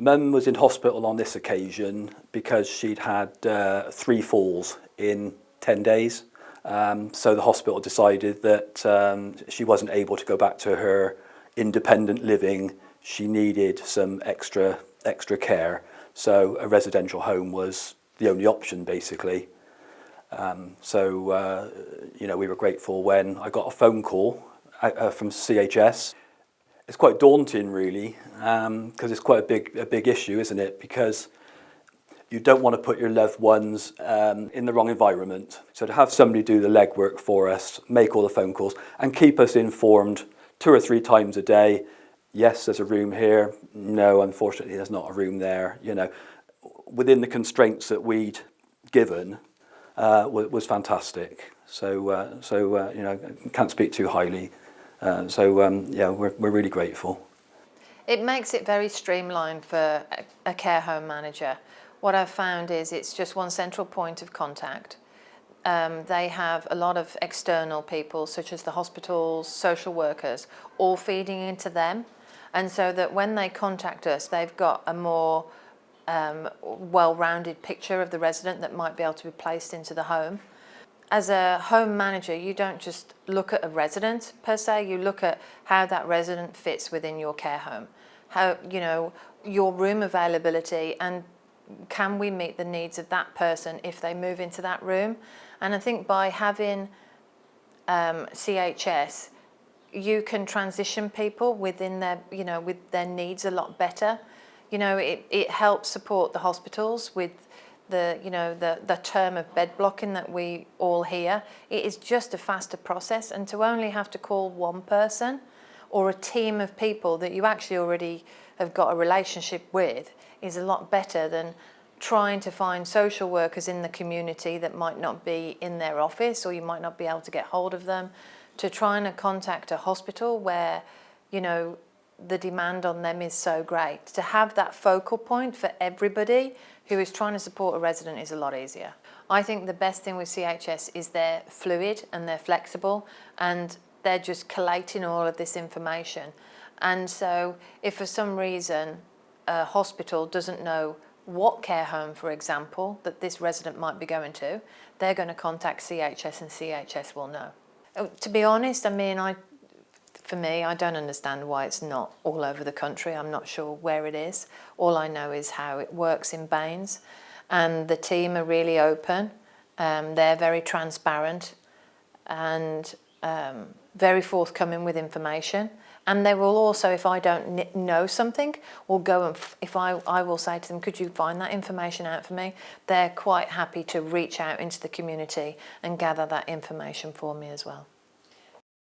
Mum was in hospital on this occasion because she'd had 3 falls in 10 days. So the hospital decided that she wasn't able to go back to her independent living. She needed some extra care. So a residential home was the only option, basically. You know, we were grateful when I got a phone call from CHS. It's quite daunting, really, because it's quite a big issue, isn't it? Because you don't want to put your loved ones in the wrong environment. So to have somebody do the legwork for us, make all the phone calls, and keep us informed 2 or 3 times a day. Yes, there's a room here. No, unfortunately, there's not a room there. You know, within the constraints that we'd given, was fantastic. So you know, can't speak too highly. Yeah, we're really grateful. It makes it very streamlined for a care home manager. What I've found is it's just one central point of contact. They have a lot of external people, such as the hospitals, social workers, all feeding into them. And so that when they contact us, they've got a more well-rounded picture of the resident that might be able to be placed into the home. As a home manager, you don't just look at a resident per se, you look at how that resident fits within your care home. How, you know, your room availability, and can we meet the needs of that person if they move into that room? And I think by having CHS, you can transition people within their, you know, with their needs a lot better. You know, it helps support the hospitals with the, you know, the term of bed blocking that we all hear. It is just a faster process, and to only have to call one person or a team of people that you actually already have got a relationship with is a lot better than trying to find social workers in the community that might not be in their office, or you might not be able to get hold of them, to trying to contact a hospital where, you know, the demand on them is so great. To have that focal point for everybody who is trying to support a resident is a lot easier. I think the best thing with CHS is they're fluid and they're flexible, and they're just collating all of this information. And so if for some reason a hospital doesn't know what care home, for example, that this resident might be going to, they're going to contact CHS and CHS will know. To be honest, I mean, for me, I don't understand why it's not all over the country. I'm not sure where it is. All I know is how it works in Baines, and the team are really open. They're very transparent and very forthcoming with information. And they will also, if I don't know something, will go and I will say to them, could you find that information out for me? They're quite happy to reach out into the community and gather that information for me as well.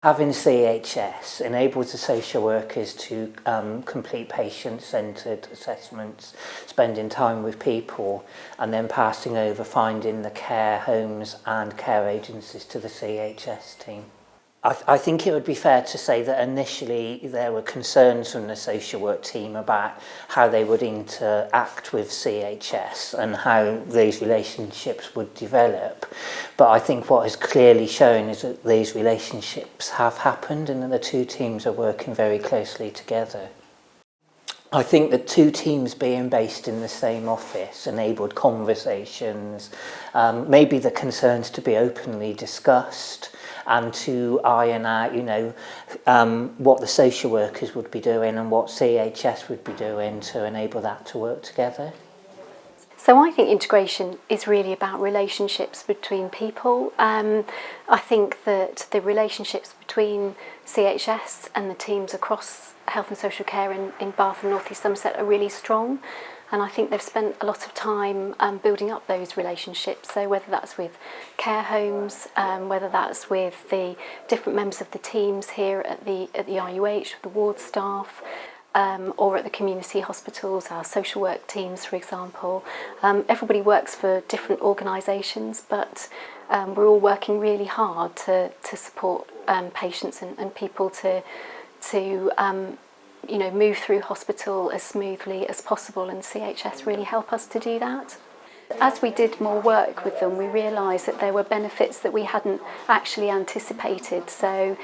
Having CHS enables the social workers to complete patient-centred assessments, spending time with people, and then passing over finding the care homes and care agencies to the CHS team. I think it would be fair to say that initially there were concerns from the social work team about how they would interact with CHS and how these relationships would develop. But I think what has clearly shown is that these relationships have happened and that the 2 teams are working very closely together. I think the 2 teams being based in the same office enabled conversations, maybe the concerns to be openly discussed, and to iron out, you know, what the social workers would be doing and what CHS would be doing to enable that to work together. So I think integration is really about relationships between people. I think that the relationships between CHS and the teams across health and social care in Bath and North East Somerset are really strong. And I think they've spent a lot of time building up those relationships. So whether that's with care homes, whether that's with the different members of the teams here at the IUH, the ward staff, or at the community hospitals, our social work teams, for example. Everybody works for different organisations, but we're all working really hard to support patients and people to you know, move through hospital as smoothly as possible, and CHS really help us to do that. As we did more work with them, we realised that there were benefits that we hadn't actually anticipated. So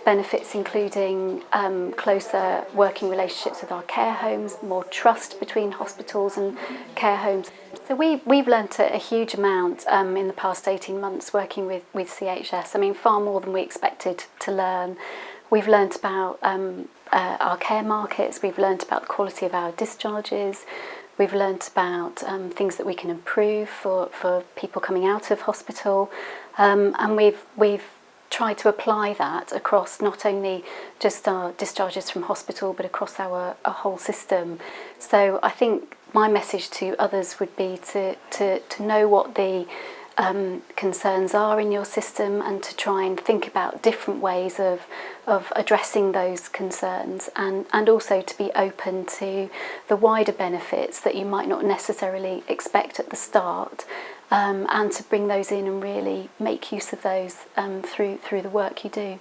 benefits including closer working relationships with our care homes, more trust between hospitals and care homes. So we've learnt a huge amount in the past 18 months working with CHS. I mean, far more than we expected to learn. We've learnt about our care markets, we've learnt about the quality of our discharges, we've learnt about things that we can improve for people coming out of hospital, and we've tried to apply that across not only just our discharges from hospital but across our whole system. So I think my message to others would be to know what the concerns are in your system and to try and think about different ways of addressing those concerns, and also to be open to the wider benefits that you might not necessarily expect at the start, and to bring those in and really make use of those through the work you do.